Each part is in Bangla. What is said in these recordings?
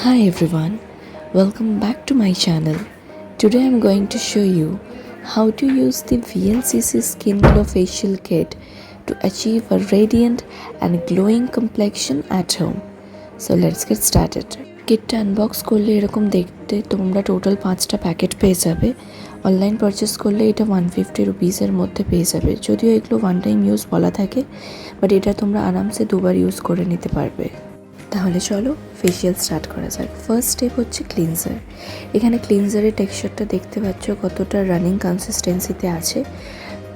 Hi everyone, welcome back to my channel. Today I'm going to show you how to use the VlCC Skin Glow Facial Kit to achieve a radiant and glowing complexion at home. So let's get started. কিটটা আনবক্স করলে এরকম দেখতে তোমরা টোটাল 5টা প্যাকেট পেয়ে যাবে। অনলাইন পারচেস করলে এটা 150 রুপিসের মধ্যে পেয়ে যাবে। যদিও এগুলো ওয়ান টাইম ইউজ বলা থাকে, বাট এটা তোমরা আরামসে দুবার ইউজ করে নিতে পারবে। তাহলে চলো ফেশিয়াল স্টার্ট করা যাক। ফার্স্ট স্টেপ হচ্ছে ক্লিনজার। এখানে ক্লিনজারের টেক্সচারটা দেখতে পাচ্ছ কতটা রানিং কনসিস্টেন্সিতে আছে।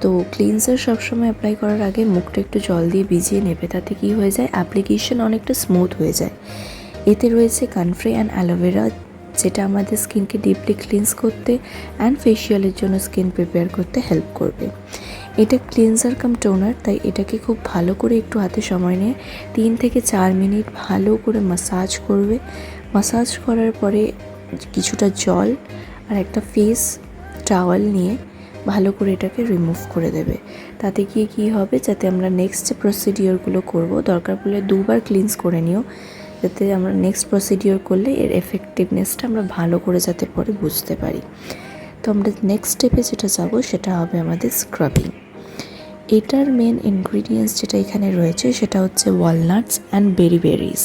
তো ক্লিনজার সবসময় অ্যাপ্লাই করার আগে মুখটা একটু জল দিয়ে ভিজিয়ে নেবে, তাতে কি হয়ে যায়, অ্যাপ্লিকেশন অনেকটা স্মুথ হয়ে যায়। এতে রয়েছে কানফ্রি অ্যান্ড অ্যালোভেরা, যেটা আমাদের স্কিনকে ডিপলি ক্লিনস করতে অ্যান্ড ফেশিয়ালের জন্য স্কিন প্রিপেয়ার করতে হেল্প করবে। এটা ক্লিনজার কাম টোনার, তাই এটাকে খুব ভালো করে একটু হাতে সময় নিয়ে 3 থেকে 4 মিনিট ভালো করে মাসাজ করবে। মাসাজ করার পরে কিছুটা জল আর একটা ফেস টাওয়াল নিয়ে ভালো করে এটাকে রিমুভ করে দেবে। তাতে গিয়ে কী হবে, যাতে আমরা নেক্সট যে প্রসিডিওরগুলো করব, দরকার পড়লে দুবার ক্লিনস করে নিও, যাতে আমরা নেক্সট প্রসিডিওর করলে এর এফেক্টিভনেসটা আমরা ভালো করে যাতে পরে বুঝতে পারি। তো আমরা নেক্সট স্টেপে যেটা যাব সেটা হবে আমাদের স্ক্রাবিং। এটার মেন ইনগ্রিডিয়েন্টস যেটা এখানে রয়েছে সেটা হচ্ছে ওয়ালনাটস অ্যান্ড বেরিজ।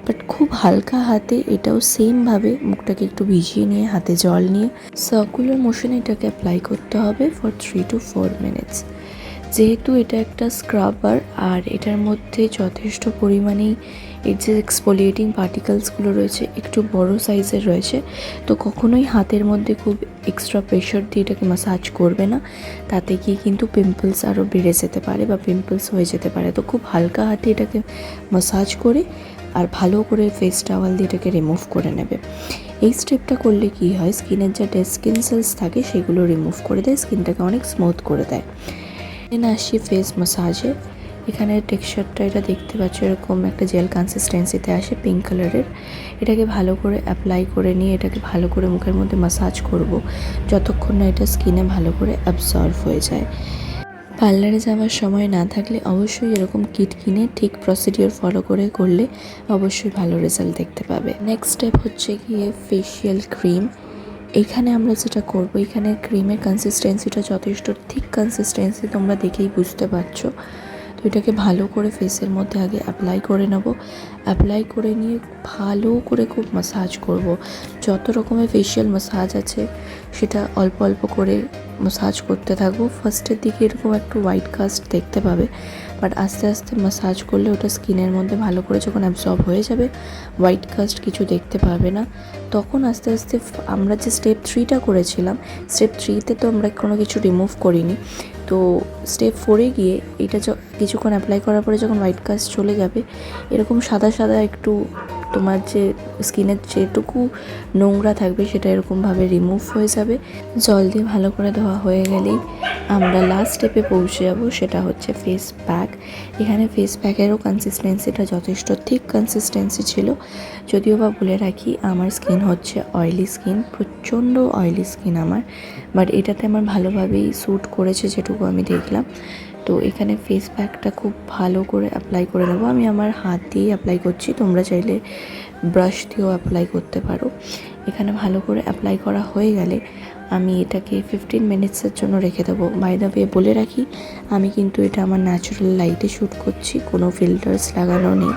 বাট খুব হালকা হাতে এটাও সেমভাবে মুখটাকে একটু ভিজিয়ে নিয়ে হাতে জল নিয়ে সার্কুলার মোশনে এটাকে অ্যাপ্লাই করতে হবে ফর 3 to 4 মিনিটস। যেহেতু এটা একটা স্ক্রাবার আর এটার মধ্যে যথেষ্ট পরিমাণেই এর যে এক্সফোলিয়েটিং পার্টিকেলসগুলো রয়েছে একটু বড় সাইজের রয়েছে, তো কখনোই হাতের মধ্যে খুব এক্সট্রা প্রেশার দিয়ে এটাকে ম্যাসাজ করবে না, তাতে গিয়ে কিন্তু পিম্পলস আরও বেড়ে যেতে পারে বা পিম্পলস হয়ে যেতে পারে। তো খুব হালকা হাতে এটাকে ম্যাসাজ করে আর ভালো করে ফেস টাওয়াল দিয়ে এটাকে রিমুভ করে নেবে। এই স্টেপটা করলে কি হয়, স্কিনের যা ডেড স্কিন সেলস থাকে সেগুলো রিমুভ করে দেয়, স্কিনটাকে অনেক স্মুথ করে দেয়। দেন আসি ফেস ম্যাসাজে। এখানে টেক্সচারটা এটা দেখতে পাচ্ছ এরকম একটা জেল কনসিস্টেন্সিতে আসে পিঙ্ক কালারের। এটাকে ভালো করে অ্যাপ্লাই করে নিয়ে এটাকে ভালো করে মুখের মধ্যে ম্যাসাজ করব, যতক্ষণ না এটা স্কিনে ভালো করে অ্যাবজর্ব হয়ে যায়। পার্লারে যাওয়ার সময় না থাকলে অবশ্যই এরকম কিট কিনে ঠিক প্রসিডিওর ফলো করে করলে অবশ্যই ভালো রেজাল্ট দেখতে পাবে। নেক্সট স্টেপ হচ্ছে গিয়ে ফেশিয়াল ক্রিম। এখানে আমরা যেটা করব, এখানে ক্রিমের কনসিস্টেন্সিটা যথেষ্ট থিক কনসিস্টেন্সি, তোমরা দেখেই বুঝতে পারছো। তো এটাকে ভালো করে ফেসের মধ্যে আগে অ্যাপ্লাই করে নেব। অ্যাপ্লাই করে নিয়ে ভালো করে খুব ম্যাসাজ করব। যত রকমের ফেশিয়াল ম্যাসাজ আছে সেটা অল্প অল্প করে ম্যাসাজ করতে থাকবো। ফার্স্টের দিকে এরকম একটু হোয়াইট কাস্ট দেখতে পাবে, বাট আস্তে আস্তে ম্যাসাজ করলে ওটা স্কিনের মধ্যে ভালো করে যখন অ্যাবজর্ব হয়ে যাবে, হোয়াইট কাস্ট কিছু দেখতে পাবে না। তখন আস্তে আস্তে আমরা যে স্টেপ 3টা করেছিলাম, স্টেপ 3তে তো আমরা কোনো কিছু রিমুভ করিনি, তো স্টেপ 4-এ গিয়ে এটা কিছুক্ষণ অ্যাপ্লাই করার পরে যখন হোয়াইট কাস্ট চলে যাবে, এরকম সাদা সাদা একটু তোমার যে স্কিনের যেটুকু নোংরা থাকবে সেটা এরকমভাবে রিমুভ হয়ে যাবে। জল দিয়ে ভালো করে ধোয়া হয়ে গেলেই আমরা লাস্ট স্টেপে পৌঁছে যাব, সেটা হচ্ছে ফেস প্যাক। এখানে ফেস প্যাকেরও কনসিস্টেন্সিটা যথেষ্ট থিক কনসিস্টেন্সি ছিল। যদিও বা বলে রাখি, আমার স্কিন হচ্ছে অয়েলি স্কিন, প্রচণ্ড অয়েলি স্কিন আমার, বাট এটাতে আমার ভালোভাবেই স্যুট করেছে যেটুকু আমি দেখলাম। তো এখানে ফেস প্যাকটা খুব ভালো করে অ্যাপ্লাই করে নেবো। আমি আমার হাত দিয়েই অ্যাপ্লাই করছি, তোমরা চাইলে ব্রাশ দিয়েও অ্যাপ্লাই করতে পারো। এখানে ভালো করে অ্যাপ্লাই করা হয়ে গেলে আমি এটাকে 15 মিনিটসের জন্য রেখে দেবো। বাই দ্য ওয়ে বলে রাখি, আমি কিন্তু এটা আমার ন্যাচারাল লাইটে শ্যুট করছি, কোনো ফিল্টার্স লাগানো নেই।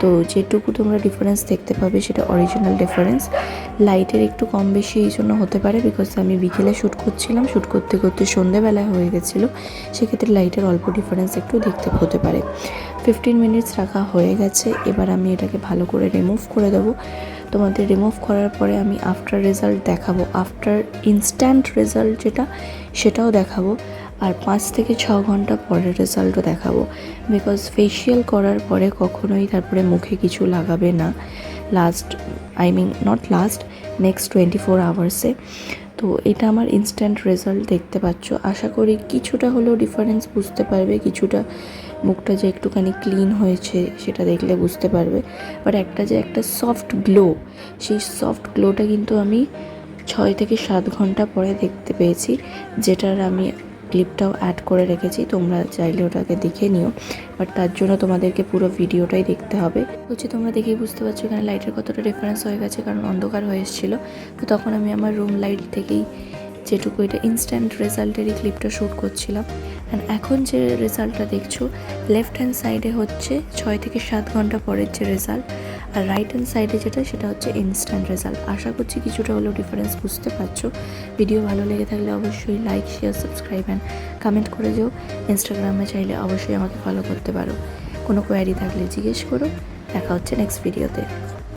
তো যেটুকু তোমরা ডিফারেন্স দেখতে পাবে সেটা অরিজিনাল ডিফারেন্স। লাইটের একটু কম বেশি এই জন্য হতে পারে, বিকজ আমি বিকেলে শ্যুট করছিলাম, শ্যুট করতে করতে সন্ধ্যেবেলা হয়ে গেছিলো, সেক্ষেত্রে লাইটের অল্প ডিফারেন্স একটু দেখতে হতে পারে। 15 মিনিটস রাখা হয়ে গেছে, এবার আমি এটাকে ভালো করে রিমুভ করে দেবো। তোমাদের রিমুভ করার পরে আমি আফটার রেজাল্ট দেখাবো, আফটার ইনস্ট্যান্ট রেজাল্ট যেটা সেটাও দেখাবো, আর 5 থেকে 6 ঘন্টা পরের রেজাল্টও দেখাবো। বিকজ ফেশিয়াল করার পরে কখনোই তারপরে মুখে কিছু লাগাবে না নেক্সট 24 আওয়ার্সে। তো এটা আমার ইনস্ট্যান্ট রেজাল্ট দেখতে পাচ্ছ। আশা করি কিছুটা হলেও ডিফারেন্স বুঝতে পারবে, কিছুটা মুখটা যে একটুখানি ক্লিন হয়েছে সেটা দেখলে বুঝতে পারবে। বাট একটা সফট গ্লো, সেই সফট গ্লোটা কিন্তু আমি 6 থেকে 7 ঘন্টা পরে দেখতে পেয়েছি, যেটার আমি ক্লিপটাও অ্যাড করে রেখেছি, তোমরা চাইলে ওটাকে দেখে নিও, বাট তার জন্য তোমাদেরকে পুরো ভিডিওটাই দেখতে হবে। তোমরা দেখেই বুঝতে পারছো এখানে লাইটের কতটা ডিফারেন্স হয়ে গেছে, কারণ অন্ধকার হয়ে এসেছিলো। তো তখন আমি আমার রুম লাইট থেকেই যেটুকু এটা ইনস্ট্যান্ট রেজাল্টেরই ক্লিপটা শ্যুট করছিলাম। অ্যান্ড এখন যে রেজাল্টটা দেখছো, লেফট হ্যান্ড সাইডে হচ্ছে 6 থেকে 7 ঘন্টা পরের যে রেজাল্ট, আর রাইট হ্যান্ড সাইডে যেটা সেটা হচ্ছে ইনস্ট্যান্ট রেজাল্ট। আশা করছি কিছুটা হলেও ডিফারেন্স বুঝতে পারছো। ভিডিও ভালো লেগে থাকলে অবশ্যই like, share, subscribe and comment করে যেও। ইনস্টাগ্রামে চাইলে অবশ্যই আমাকে ফলো করতে পারো। কোনো কোয়ারি থাকলে জিজ্ঞেস করো। দেখা হচ্ছে নেক্সট ভিডিওতে।